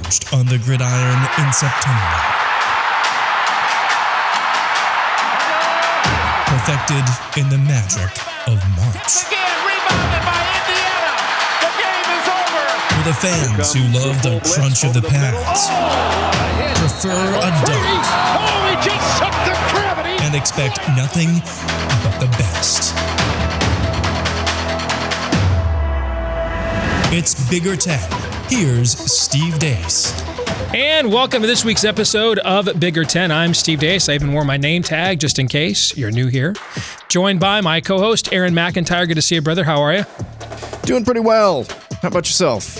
forged on the gridiron in September. Perfected in the magic of March. Again, rebounded by Indiana. The game is over. For the fans who love the crunch of the pads, prefer a dunk, Oh, he just shook the gravity. and expect nothing but the best. It's Bigger 10. Here's Steve Deace. And welcome to this week's episode of Bigger 10. I'm Steve Deace. I even wore my name tag just in case you're new here. Joined by my co-host, Aaron McIntire. Good to see you, brother. How are you? Doing pretty well. How about yourself?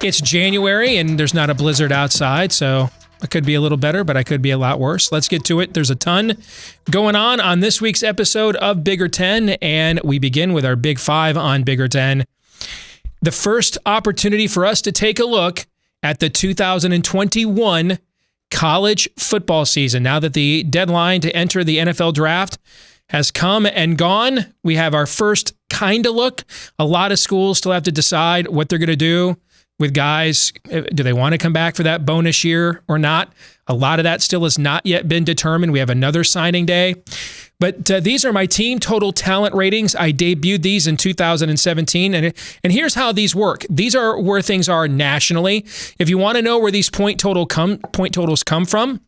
It's January and there's not a blizzard outside, so I could be a little better, but I could be a lot worse. Let's get to it. There's a ton going on this week's episode of Bigger 10, and we begin with our Big 5 on Bigger 10. The first opportunity for us to take a look at the 2021 college football season. Now that the deadline to enter the NFL draft has come and gone, we have our first kind of look. A lot of schools still have to decide what they're going to do with guys. Do they want to come back for that bonus year or not? A lot of that still has not yet been determined. We have another signing day. But these are my team total talent ratings. I debuted these in 2017, and here's how these work. These are where things are nationally. If you want to know where these point totals come from,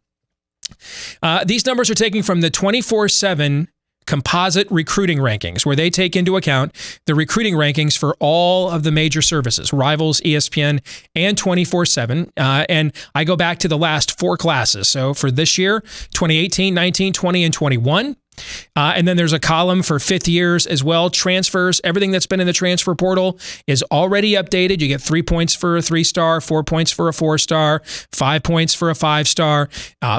these numbers are taken from the 24/7 composite recruiting rankings, where they take into account the recruiting rankings for all of the major services, Rivals, ESPN, and 24/7. And I go back to the last four classes. So for this year, 2018, 19, 20, and 21. And then there's a column for fifth years as well. Transfers, everything that's been in the transfer portal is already updated. You get 3 points for a 3-star, 4 points for a 4-star, 5 points for a 5-star.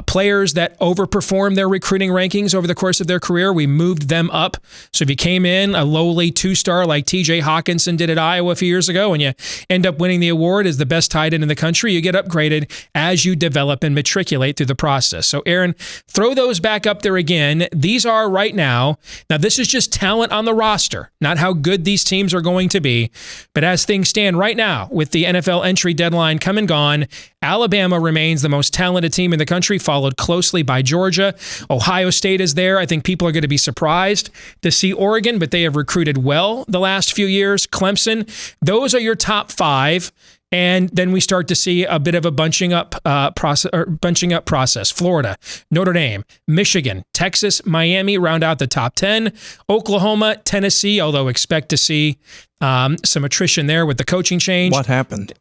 Players that overperform their recruiting rankings over the course of their career, we moved them up. So if you came in a lowly 2-star like TJ Hawkinson did at Iowa a few years ago, and you end up winning the award as the best tight end in the country, you get upgraded as you develop and matriculate through the process. So Aaron, throw those back up there again. These are right now. Now, this is just talent on the roster, not how good these teams are going to be. But as things stand right now, with the NFL entry deadline come and gone, Alabama remains the most talented team in the country, followed closely by Georgia. Ohio State is there. I think people are going to be surprised to see Oregon, but they have recruited well the last few years. Clemson, those are your top 5. And then we start to see a bit of a bunching up process. Florida, Notre Dame, Michigan, Texas, Miami round out the top 10. Oklahoma, Tennessee, although expect to see some attrition there with the coaching change. What happened?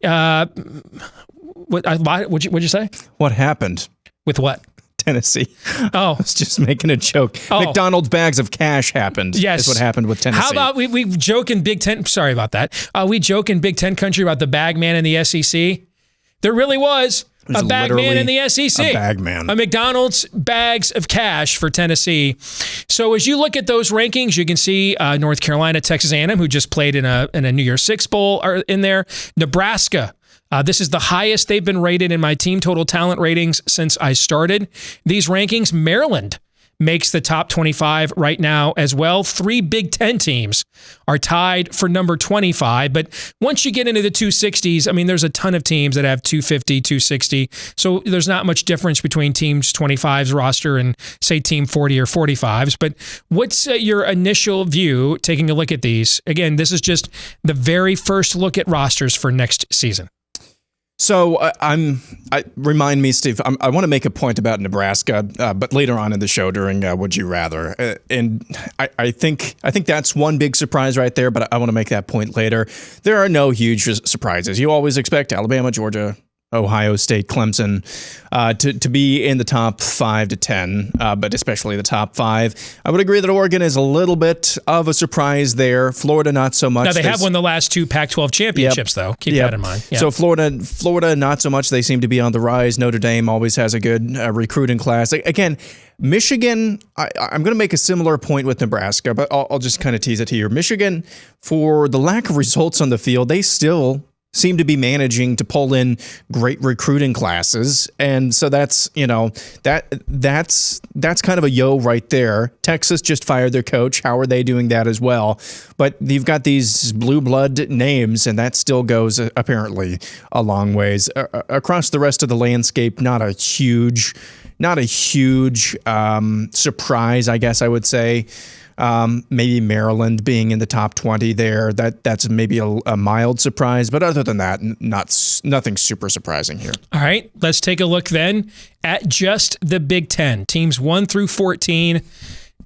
What'd you say? What happened? With what? Tennessee. Oh. I was just making a joke. Oh. McDonald's bags of cash happened. Yes. Is what happened with Tennessee. How about we joke in Big Ten? Sorry about that. We joke in Big Ten country about the bag man in the SEC. There really was a bag man in the SEC. A bag man. A McDonald's bags of cash for Tennessee. So as you look at those rankings, you can see North Carolina, Texas A&M, who just played in a New Year's Six Bowl, are in there. Nebraska. This is the highest they've been rated in my team total talent ratings since I started these rankings. Maryland makes the top 25 right now as well. 3 Big Ten teams are tied for number 25. But once you get into the 260s, I mean, there's a ton of teams that have 250, 260. So there's not much difference between teams 25's roster and, say, team 40 or 45's. But what's your initial view taking a look at these? Again, this is just the very first look at rosters for next season. So remind me, Steve, I want to make a point about Nebraska, but later on in the show during Would You Rather. And I think that's one big surprise right there, but I want to make that point later. There are no huge surprises. You always expect Alabama, Georgia, Ohio State, Clemson to be in the top 5 to 10, but especially the top 5. I would agree that Oregon is a little bit of a surprise there. Florida, not so much. Now, they have won the last 2 Pac-12 championships, though. Keep that in mind. Yep. So Florida, not so much. They seem to be on the rise. Notre Dame always has a good recruiting class. Again, Michigan, I'm going to make a similar point with Nebraska, but I'll just kind of tease it here. Michigan, for the lack of results on the field, they still seem to be managing to pull in great recruiting classes. And so that's kind of a yo right there. Texas just fired their coach. How are they doing that as well? But you've got these blue blood names, and that still goes apparently a long ways. Across the rest of the landscape, not a huge surprise, I guess I would say. Maybe Maryland being in the top 20 there, that's maybe a mild surprise. But other than that, nothing super surprising here. All right, let's take a look then at just the Big Ten, teams 1 through 14.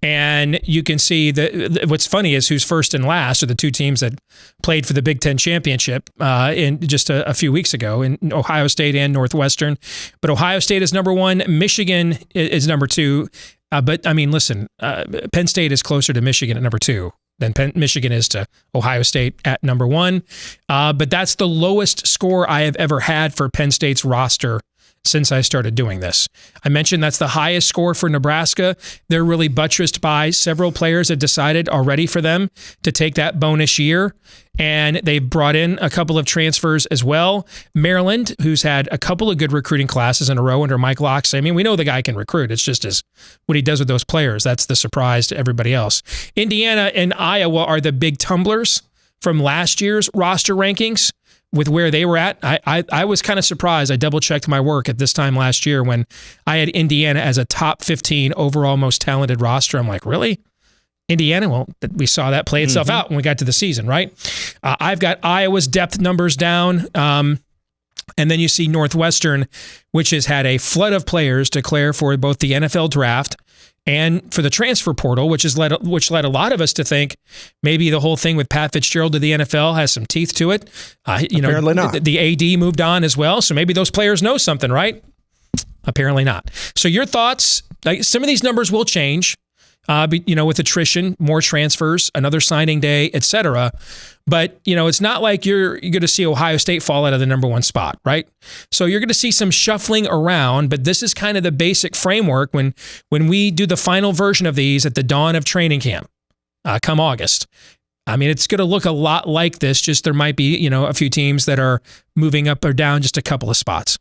And you can see that what's funny is who's first and last are the two teams that played for the Big Ten championship in just a few weeks ago in Ohio State and Northwestern. But Ohio State is number 1. Michigan is number 2. But I mean, listen, Penn State is closer to Michigan at number 2 than Michigan is to Ohio State at number 1. But that's the lowest score I have ever had for Penn State's roster since I started doing this. I mentioned that's the highest score for Nebraska. They're really buttressed by several players that decided already for them to take that bonus year. And they've brought in a couple of transfers as well. Maryland, who's had a couple of good recruiting classes in a row under Mike Loxley. I mean, we know the guy can recruit. It's just what he does with those players. That's the surprise to everybody else. Indiana and Iowa are the big tumblers from last year's roster rankings. With where they were at, I was kind of surprised. I double-checked my work at this time last year when I had Indiana as a top 15 overall most talented roster. I'm like, really? Indiana? Well, we saw that play itself out when we got to the season, right? I've got Iowa's depth numbers down. And then you see Northwestern, which has had a flood of players declare for both the NFL draft and for the transfer portal, which led a lot of us to think maybe the whole thing with Pat Fitzgerald to the NFL has some teeth to it. Apparently not. The AD moved on as well, so maybe those players know something, right? Apparently not. So your thoughts? Like, some of these numbers will change, with attrition, more transfers, another signing day, etc. But, it's not like you're going to see Ohio State fall out of the number 1 spot, right? So you're going to see some shuffling around, but this is kind of the basic framework when we do the final version of these at the dawn of training camp, come August. I mean, it's going to look a lot like this, just there might be, a few teams that are moving up or down just a couple of spots.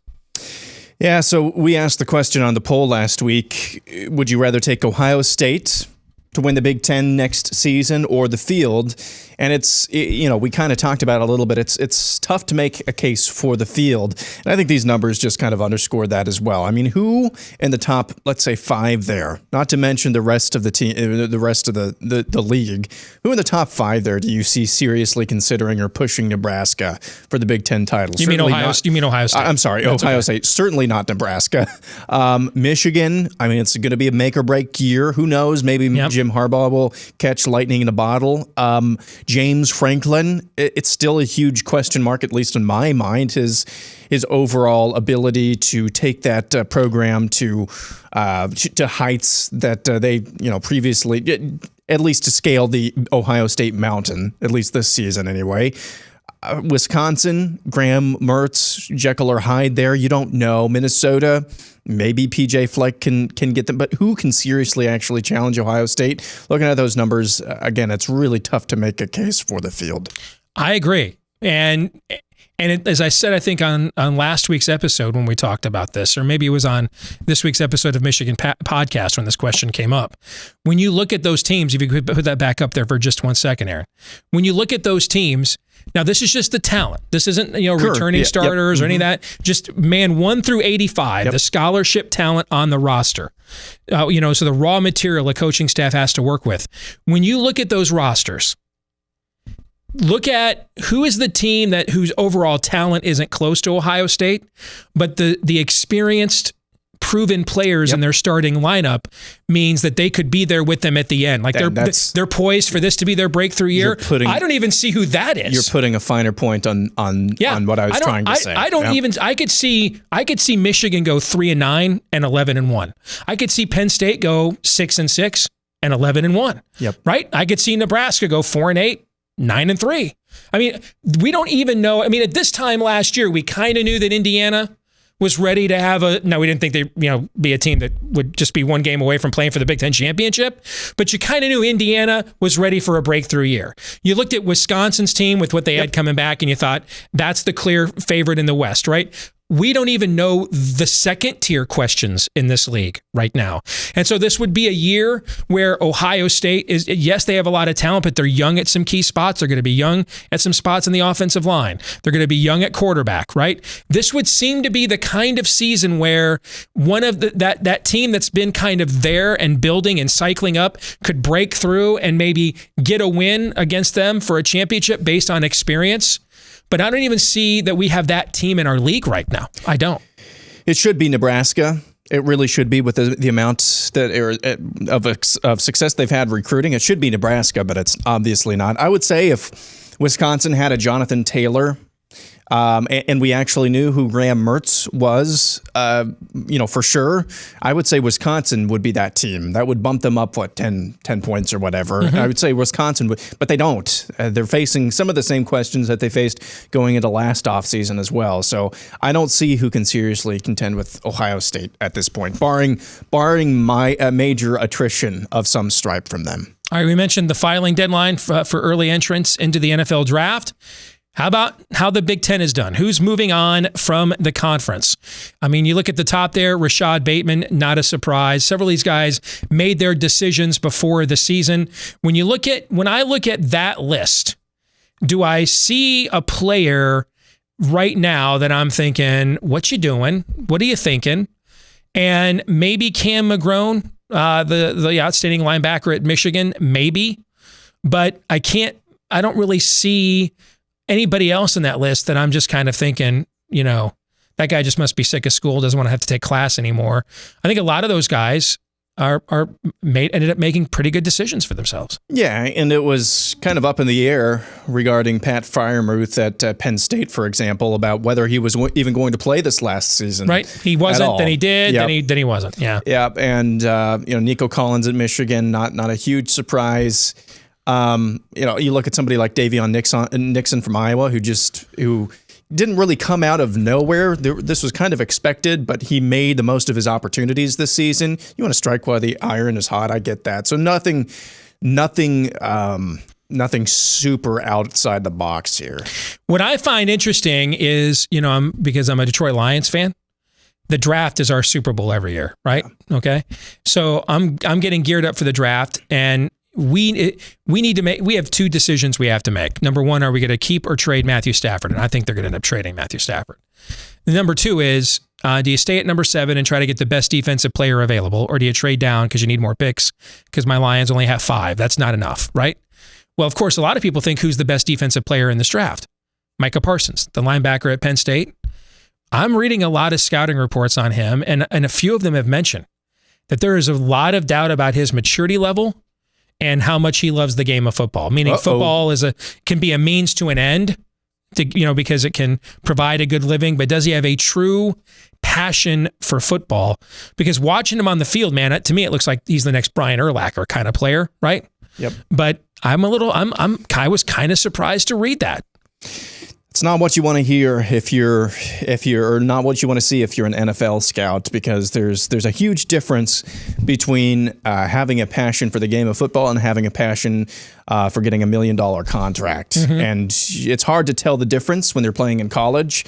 Yeah, so we asked the question on the poll last week, would you rather take Ohio State to win the Big Ten next season or the Field? And we kind of talked about it a little bit. It's tough to make a case for the Field. And I think these numbers just kind of underscore that as well. I mean, who in the top, let's say 5 there, not to mention the rest of the team, the rest of the league, who in the top 5 there do you see seriously considering or pushing Nebraska for the Big Ten title? You mean Ohio State? I'm sorry, that's Ohio State. Certainly not Nebraska. Michigan, I mean, it's going to be a make or break year. Who knows? Maybe Jim Harbaugh will catch lightning in a bottle. James Franklin, it's still a huge question mark, at least in my mind, his overall ability to take that program to heights that they previously, at least to scale the Ohio State mountain, at least this season anyway. Wisconsin, Graham Mertz, Jekyll or Hyde there, you don't know. Minnesota, maybe PJ Fleck can get them, but who can seriously actually challenge Ohio State? Looking at those numbers, again, it's really tough to make a case for the Field. I agree. And as I said, I think on last week's episode when we talked about this, or maybe it was on this week's episode of Michigan Podcast when this question came up. When you look at those teams, if you could put that back up there for just 1 second, Aaron. When you look at those teams, now this is just the talent. This isn't returning starters or any of that. Just 1 through 85, the scholarship talent on the roster. So the raw material a coaching staff has to work with. When you look at those rosters, look at who is the team whose overall talent isn't close to Ohio State, but the experienced, proven players in their starting lineup means that they could be there with them at the end. Like they're poised for this to be their breakthrough year. I don't even see who that is. You're putting a finer point on what I was trying to say. I could see Michigan go 3-9 and 11-1. I could see Penn State go 6-6 and 11-1. Yep. Right? I could see Nebraska go 4-8. 9-3. I mean, we don't even know. I mean, at this time last year, we kind of knew that Indiana was ready to have no, we didn't think they'd be a team that would just be one game away from playing for the Big Ten championship, but you kind of knew Indiana was ready for a breakthrough year. You looked at Wisconsin's team with what they had coming back, and you thought, that's the clear favorite in the West, right? We don't even know the second tier questions in this league right now. And so this would be a year where Ohio State is, yes, they have a lot of talent, but they're young at some key spots. They're going to be young at some spots in the offensive line. They're going to be young at quarterback, right? This would seem to be the kind of season where one of that team that's been kind of there and building and cycling up could break through and maybe get a win against them for a championship based on experience. But I don't even see that we have that team in our league right now. I don't. It should be Nebraska. It really should be with the amounts of success they've had recruiting. It should be Nebraska, but it's obviously not. I would say if Wisconsin had a Jonathan Taylor, and we actually knew who Graham Mertz was, for sure, I would say Wisconsin would be that team. That would bump them up, 10 points or whatever. Mm-hmm. I would say Wisconsin would, but they don't. They're facing some of the same questions that they faced going into last offseason as well. So I don't see who can seriously contend with Ohio State at this point, barring my major attrition of some stripe from them. All right, we mentioned the filing deadline for early entrance into the NFL draft. How about how the Big Ten is done? Who's moving on from the conference? I mean, you look at the top there, Rashad Bateman, not a surprise. Several of these guys made their decisions before the season. When I look at that list, do I see a player right now that I'm thinking, what you doing? What are you thinking? And maybe Cam McGrone, the outstanding linebacker at Michigan, maybe. But I don't really see anybody else in that list that I'm just kind of thinking, that guy just must be sick of school, doesn't want to have to take class anymore. I think a lot of those guys ended up making pretty good decisions for themselves. Yeah, and it was kind of up in the air regarding Pat Freiermuth at Penn State, for example, about whether he was even going to play this last season. Right, he wasn't, then he did, yep. then he wasn't. Yeah, and Nico Collins at Michigan, not a huge surprise. You look at somebody like Davion Nixon from Iowa, who didn't really come out of nowhere. This was kind of expected, but he made the most of his opportunities this season. You want to strike while the iron is hot. I get that. So nothing super outside the box here. What I find interesting is, because I'm a Detroit Lions fan, the draft is our Super Bowl every year, right? Yeah. Okay. So I'm getting geared up for the draft, and we have two decisions we have to make. Number one, are we going to keep or trade Matthew Stafford? And I think they're going to end up trading Matthew Stafford. The number two is, do you stay at number 7 and try to get the best defensive player available, or do you trade down because you need more picks because my Lions only have 5? That's not enough, right? Well, of course, a lot of people think who's the best defensive player in this draft? Micah Parsons, the linebacker at Penn State. I'm reading a lot of scouting reports on him, and a few of them have mentioned that there is a lot of doubt about his maturity level and how much he loves the game of football. Meaning football can be a means to an end, because it can provide a good living, but does he have a true passion for football? Because watching him on the field, man, to me, it looks like he's the next Brian Urlacher kind of player, right? Yep. But I was kind of surprised to read that. It's not what you want to hear if you're not what you want to see if you're an NFL scout, because there's a huge difference between having a passion for the game of football and having a passion for getting $1 million contract. Mm-hmm. And it's hard to tell the difference when they're playing in college.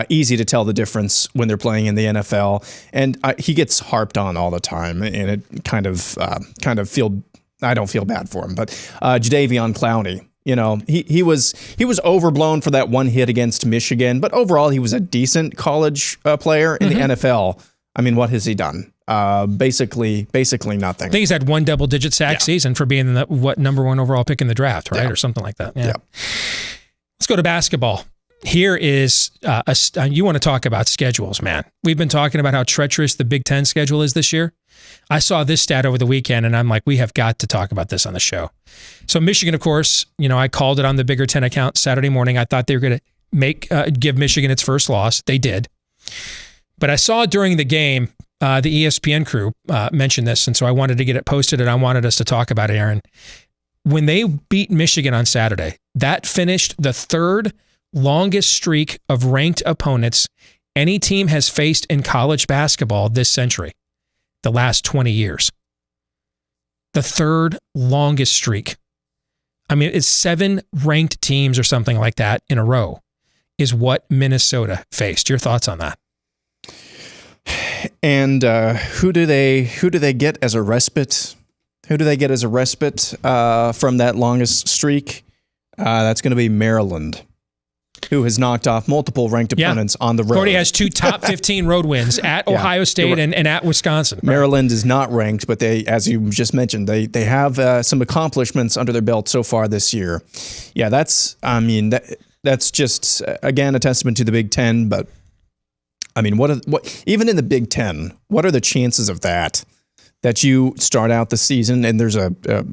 Easy to tell the difference when they're playing in the NFL. And he gets harped on all the time, and it kind of I don't feel bad for him, but Jadeveon Clowney. He was overblown for that one hit against Michigan, but overall he was a decent college player in the NFL. I mean, what has he done? Basically nothing. I think he's had one double-digit sack season for being the number 1 overall pick in the draft, right, or something like that. Yeah. Let's go to basketball. Here is you want to talk about schedules, man. We've been talking about how treacherous the Big Ten schedule is this year. I saw this stat over the weekend, and I'm like, we have got to talk about this on the show. So Michigan, of course, I called it on the Bigger Ten account Saturday morning. I thought they were going to give Michigan its first loss. They did. But I saw during the game, the ESPN crew mentioned this, and so I wanted to get it posted, and I wanted us to talk about it, Aaron. When they beat Michigan on Saturday, that finished the 3rd longest streak of ranked opponents any team has faced in college basketball this century, the last 20 years. The third longest streak. I mean, it's 7 ranked teams or something like that in a row is what Minnesota faced. Your thoughts on that? And who do they get as a respite? Who do they get as a respite from that longest streak? That's going to be Maryland, who has knocked off multiple ranked opponents on the road. Cody has 2 top 15 road wins at Ohio State and at Wisconsin. Right? Maryland is not ranked, but they, as you just mentioned, they have some accomplishments under their belt so far this year. Yeah, that's just again a testament to the Big Ten. But I mean, what even in the Big Ten, what are the chances of that you start out the season, and there's a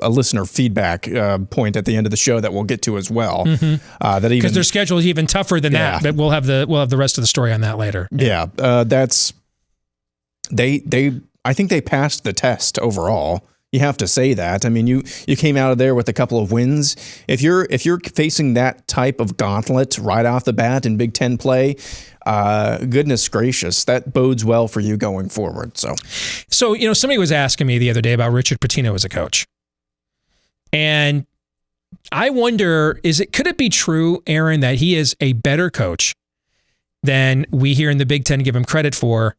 listener feedback point at the end of the show that we'll get to as well. That even because their schedule is even tougher than that, but we'll have the rest of the story on that later. That's I think they passed the test overall. You have to say that. I mean, you came out of there with a couple of wins. If you're facing that type of gauntlet right off the bat in Big Ten play, goodness gracious, that bodes well for you going forward. So somebody was asking me the other day about Richard Pitino as a coach, and I wonder, could it be true, Aaron, that he is a better coach than we here in the Big Ten give him credit for?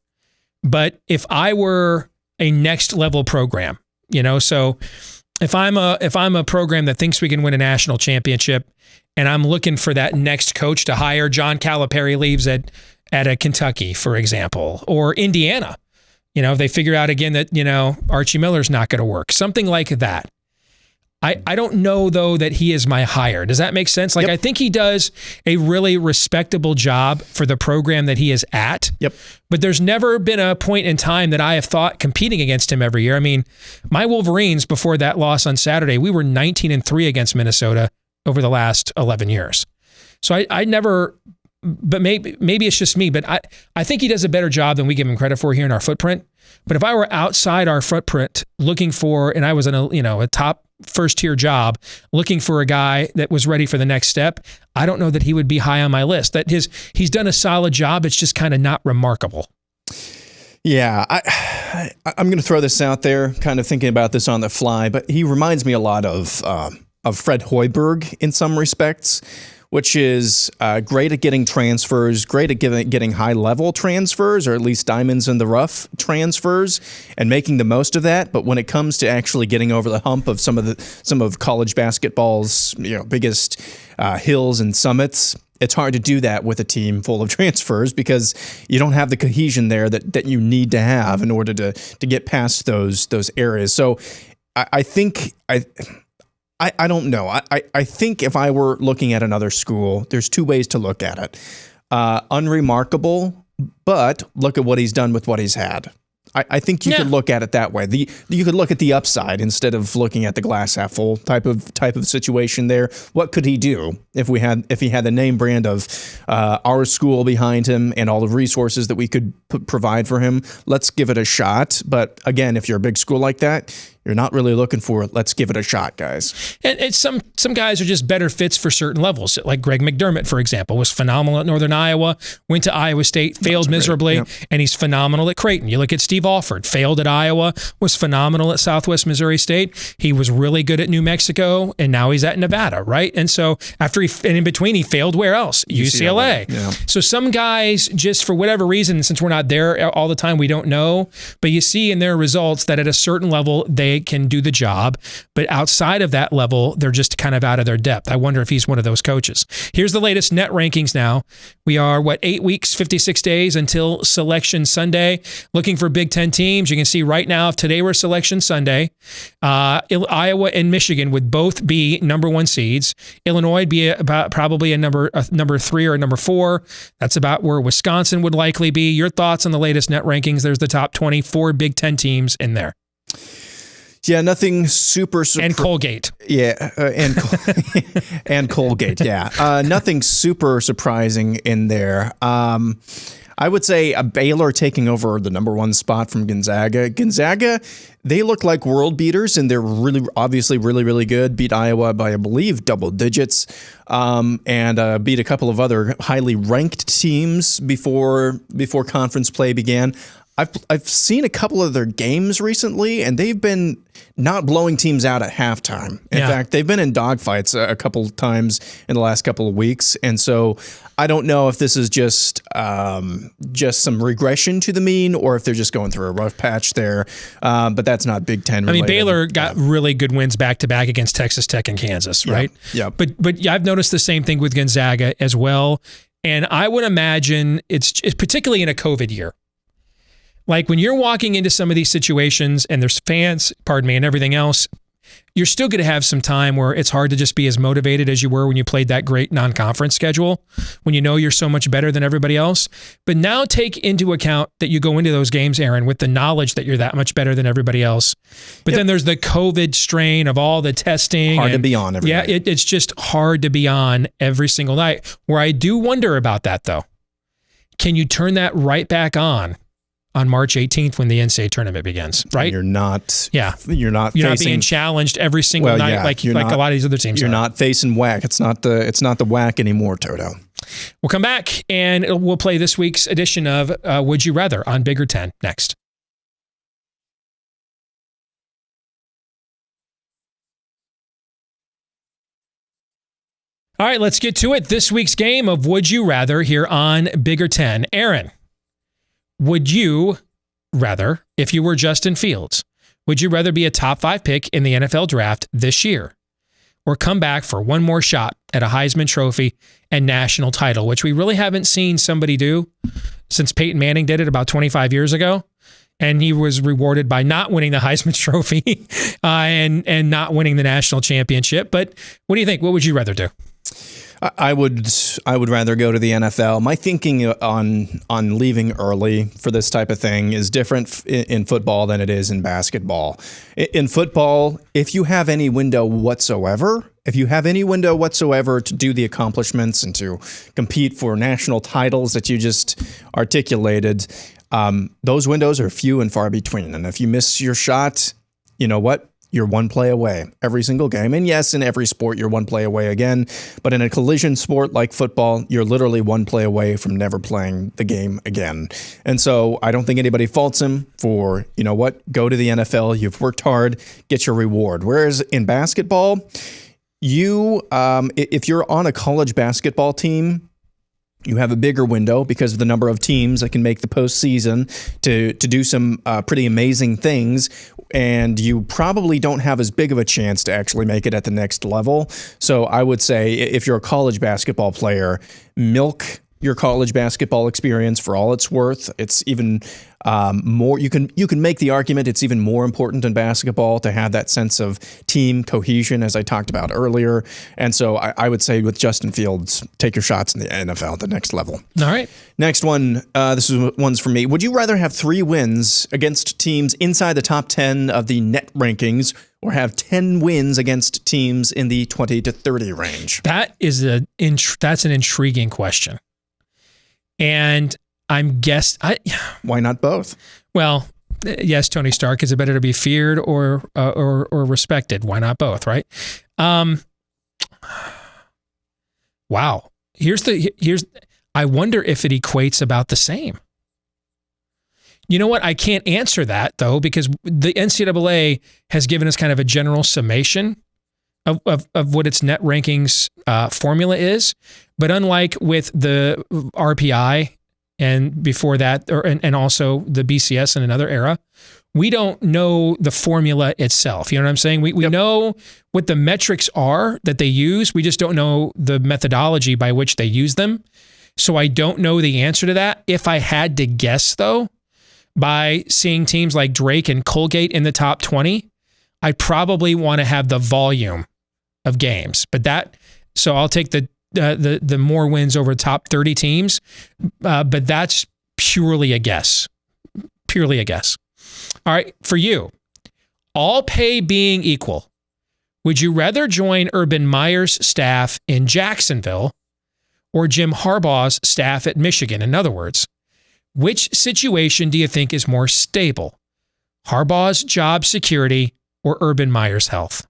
But if I were a next level program, so if I'm a program that thinks we can win a national championship, and I'm looking for that next coach to hire, John Calipari leaves at a Kentucky, for example, or Indiana, if they figure out again that, Archie Miller's not going to work, something like that. I don't know, though, that he is my hire. Does that make sense? I think he does a really respectable job for the program that he is at. Yep. But there's never been a point in time that I have thought competing against him every year. I mean, my Wolverines, before that loss on Saturday, we were 19-3 against Minnesota over the last 11 years. So I never, but maybe it's just me, but I think he does a better job than we give him credit for here in our footprint. But if I were outside our footprint looking for, and I was in a top first-tier job, looking for a guy that was ready for the next step, I don't know that he would be high on my list. That he's done a solid job. It's just kind of not remarkable. Yeah, I'm going to throw this out there, kind of thinking about this on the fly, but he reminds me a lot of Fred Hoiberg in some respects, which is great at getting transfers, great at getting high-level transfers, or at least diamonds in the rough transfers, and making the most of that. But when it comes to actually getting over the hump of some of college basketball's biggest hills and summits, it's hard to do that with a team full of transfers because you don't have the cohesion there that you need to have in order to get past those areas. So I think I don't know. I think if I were looking at another school, there's 2 ways to look at it. Unremarkable, but look at what he's done with what he's had. I think you could look at it that way. You could look at the upside instead of looking at the glass half full type of situation there. What could he do if he had the name brand of our school behind him and all the resources that we could provide for him? Let's give it a shot. But again, if you're a big school like that, you're not really looking for it. Let's give it a shot, guys. And some guys are just better fits for certain levels. Like Greg McDermott, for example, was phenomenal at Northern Iowa, went to Iowa State, failed miserably, and he's phenomenal at Creighton. You look at Steve Alford, failed at Iowa, was phenomenal at Southwest Missouri State. He was really good at New Mexico, and now he's at Nevada, right? And so and in between, he failed where else? UCLA. Yeah. So some guys, just for whatever reason, since we're not there all the time, we don't know, but you see in their results that at a certain level, they can do the job, but outside of that level, they're just kind of out of their depth. I wonder if he's one of those coaches. Here's the latest net rankings now. We are, 8 weeks, 56 days until Selection Sunday. Looking for Big Ten teams. You can see right now, if today were Selection Sunday, Iowa and Michigan would both be number 1 seeds. Illinois would be probably a number 3 or a number 4. That's about where Wisconsin would likely be. Your thoughts on the latest net rankings? There's the top 24 Big Ten teams in there. Yeah, nothing super And Colgate. Yeah, and Colgate. Yeah, nothing super surprising in there. I would say a Baylor taking over the number 1 spot from Gonzaga. Gonzaga, they look like world beaters, and they're obviously really good. Beat Iowa by, I believe, double digits, and beat a couple of other highly ranked teams before conference play began. I've seen a couple of their games recently, and they've been not blowing teams out at halftime. In fact, they've been in dogfights a couple of times in the last couple of weeks, and so I don't know if this is just some regression to the mean, or if they're just going through a rough patch there. But that's not Big Ten related. I mean, Baylor got really good wins back to back against Texas Tech and Kansas, right? Yeah. But I've noticed the same thing with Gonzaga as well, and I would imagine it's particularly in a COVID year. Like when you're walking into some of these situations and there's fans, and everything else, you're still going to have some time where it's hard to just be as motivated as you were when you played that great non-conference schedule, when you know you're so much better than everybody else. But now take into account that you go into those games, Aaron, with the knowledge that you're that much better than everybody else. But then there's the COVID strain of all the testing. Hard to be on every night. Yeah, it's just hard to be on every single night. Where I do wonder about that, though. Can you turn that right back on March 18th when the NCAA tournament begins, right? And you're not being challenged every single night like a lot of these other teams. You're not facing whack. It's not the whack anymore, Toto. We'll come back and we'll play this week's edition of Would You Rather on Bigger 10 next. All right, let's get to it. This week's game of Would You Rather here on Bigger 10. Aaron, would you rather, if you were Justin Fields, would you rather be a top 5 pick in the NFL draft this year or come back for one more shot at a Heisman Trophy and national title, which we really haven't seen somebody do since Peyton Manning did it about 25 years ago? And he was rewarded by not winning the Heisman Trophy and not winning the national championship. But what do you think? What would you rather do? I would rather go to the NFL. My thinking on leaving early for this type of thing is different in football than it is in basketball. In football, if you have any window whatsoever to do the accomplishments and to compete for national titles that you just articulated, those windows are few and far between. And if you miss your shot, you know what? You're one play away every single game. And yes, in every sport, you're one play away again. But in a collision sport like football, you're literally one play away from never playing the game again. And so I don't think anybody faults him for, you know what, go to the NFL. You've worked hard, get your reward. Whereas in basketball, if you're on a college basketball team, you have a bigger window because of the number of teams that can make the postseason to do some pretty amazing things, and you probably don't have as big of a chance to actually make it at the next level. So I would say if you're a college basketball player, milk your college basketball experience for all it's worth. It's even more. You can make the argument it's even more important in basketball to have that sense of team cohesion, as I talked about earlier. And so I would say with Justin Fields, take your shots in the NFL at the next level. All right. Next one. One's for me. Would you rather have 3 wins against teams inside the top 10 of the net rankings, or have 10 wins against teams in the 20 to 30 range? That's an intriguing question. And why not both? Well, yes, Tony Stark. Is it better to be feared or respected? Why not both? Right? Wow. I wonder if it equates about the same. You know what? I can't answer that though, because the NCAA has given us kind of a general summation of what its net rankings formula is. But unlike with the RPI and before that, and also the BCS in another era, we don't know the formula itself. You know what I'm saying? We know what the metrics are that they use. We just don't know the methodology by which they use them. So I don't know the answer to that. If I had to guess, though, by seeing teams like Drake and Colgate in the top 20, I probably want to have the volume of games. So I'll take the more wins over top 30 teams, but that's purely a guess. All right, for you, all pay being equal, would you rather join Urban Meyer's staff in Jacksonville or Jim Harbaugh's staff at Michigan? In other words, which situation do you think is more stable? Harbaugh's job security or Urban Meyer's health?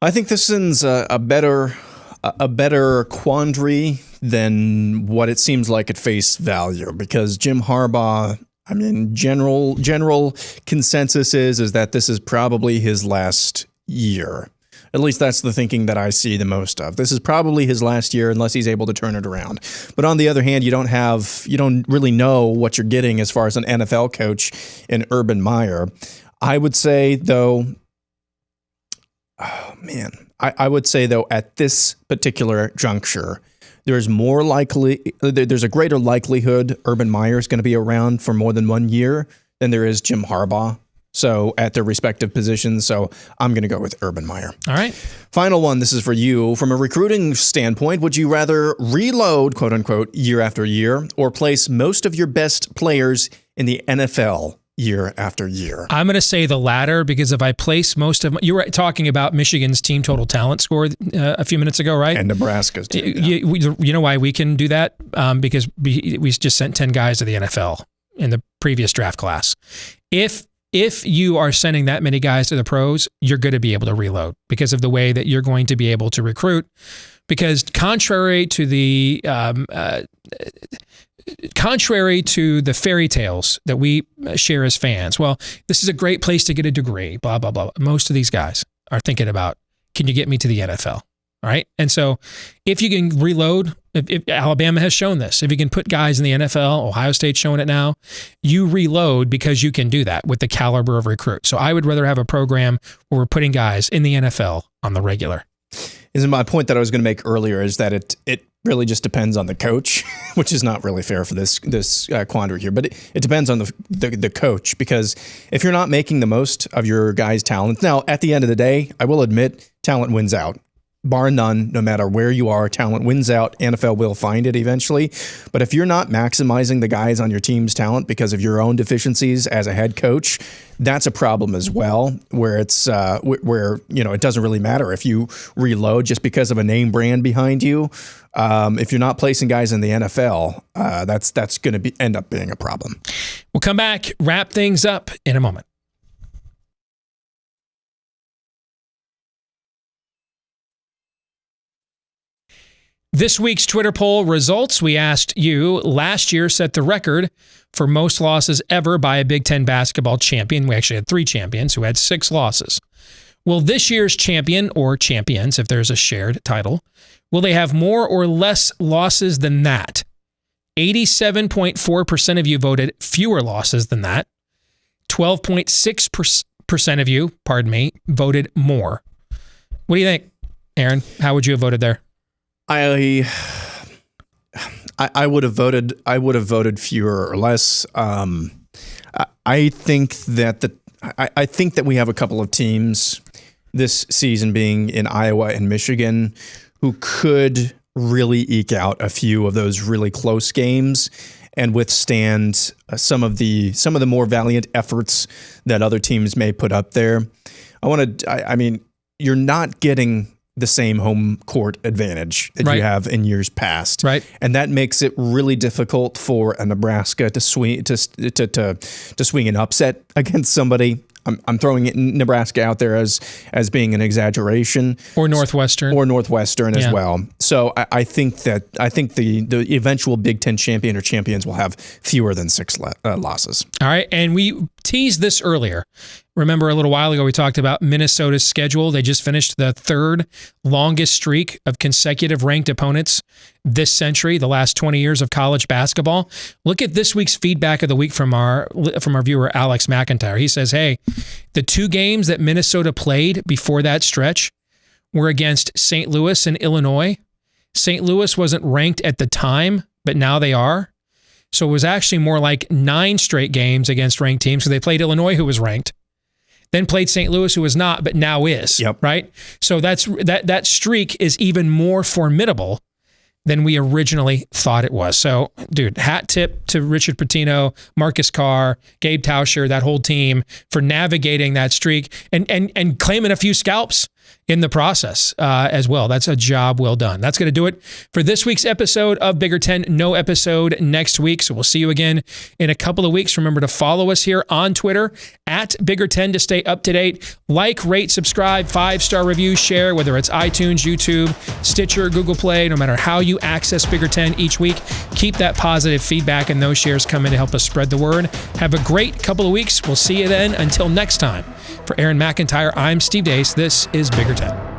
I think this is a better quandary than what it seems like at face value, because Jim Harbaugh, I mean, general consensus is that this is probably his last year. At least that's the thinking that I see the most of. This is probably his last year unless he's able to turn it around. But on the other hand, you don't really know what you're getting as far as an NFL coach in Urban Meyer. I would say though, I would say though at this particular juncture, there's a greater likelihood Urban Meyer is going to be around for more than 1 year than there is Jim Harbaugh. So at their respective positions. So I'm going to go with Urban Meyer. All right. Final one. This is for you. From a recruiting standpoint, would you rather reload, quote unquote, year after year, or place most of your best players in the NFL year after year? I'm going to say the latter, because if I place most of you were talking about Michigan's team total talent score a few minutes ago, right? And Nebraska's too. You know why we can do that? Because we just sent 10 guys to the NFL in the previous draft class. If you are sending that many guys to the pros, you're going to be able to reload because of the way that you're going to be able to recruit. Because contrary to the fairy tales that we share as fans, well, this is a great place to get a degree, blah, blah, blah. Most of these guys are thinking about, can you get me to the NFL? All right. And so if you can reload, if Alabama has shown this, if you can put guys in the NFL, Ohio State's showing it now, you reload because you can do that with the caliber of recruit. So I would rather have a program where we're putting guys in the NFL on the regular. Isn't my point that I was going to make earlier is that it really just depends on the coach, which is not really fair for this quandary here, but it depends on the coach, because if you're not making the most of your guys' talent, now at the end of the day, I will admit talent wins out. Bar none, no matter where you are, talent wins out. NFL will find it eventually. But if you're not maximizing the guys on your team's talent because of your own deficiencies as a head coach, that's a problem as well, where it's where it doesn't really matter if you reload just because of a name brand behind you. If you're not placing guys in the NFL, that's going to end up being a problem. We'll come back, wrap things up in a moment. This week's Twitter poll results, we asked you, last year set the record for most losses ever by a Big Ten basketball champion. We actually had 3 champions who had 6 losses. Will this year's champion, or champions if there's a shared title, will they have more or less losses than that? 87.4% of you voted fewer losses than that. 12.6% of you, voted more. What do you think, Aaron? How would you have voted there? I would have voted fewer or less. I think that we have a couple of teams this season, being in Iowa and Michigan, who could really eke out a few of those really close games and withstand some of the more valiant efforts that other teams may put up there. I mean, you're not getting the same home court advantage that you have in years past. Right. And that makes it really difficult for a Nebraska to swing an upset against somebody. I'm throwing Nebraska out there as being an exaggeration. Or Northwestern as well. So I think the eventual Big Ten champion or champions will have fewer than 6 losses. All right. And we teased this earlier. Remember a little while ago, we talked about Minnesota's schedule. They just finished the 3rd longest streak of consecutive ranked opponents this century, the last 20 years of college basketball. Look at this week's feedback of the week from our viewer, Alex McIntire. He says, hey, the 2 games that Minnesota played before that stretch were against St. Louis and Illinois. St. Louis wasn't ranked at the time, but now they are. So it was actually more like 9 straight games against ranked teams. So they played Illinois, who was ranked, then played St. Louis, who was not, but now is. Yep. Right? So that streak is even more formidable than we originally thought it was. So, dude, hat tip to Richard Pitino, Marcus Carr, Gabe Tauscher, that whole team for navigating that streak and claiming a few scalps in the process as well. That's a job well done. That's going to do it for this week's episode of Bigger Ten. No episode next week, so we'll see you again in a couple of weeks. Remember to follow us here on Twitter at Bigger Ten to stay up to date. Like, rate, subscribe, 5-star review, share, whether it's iTunes, YouTube, Stitcher, Google Play, no matter how you access Bigger Ten each week. Keep that positive feedback and those shares coming to help us spread the word. Have a great couple of weeks. We'll see you then. Until next time. For Aaron McIntire, I'm Steve Deace. This is Bigger Ten.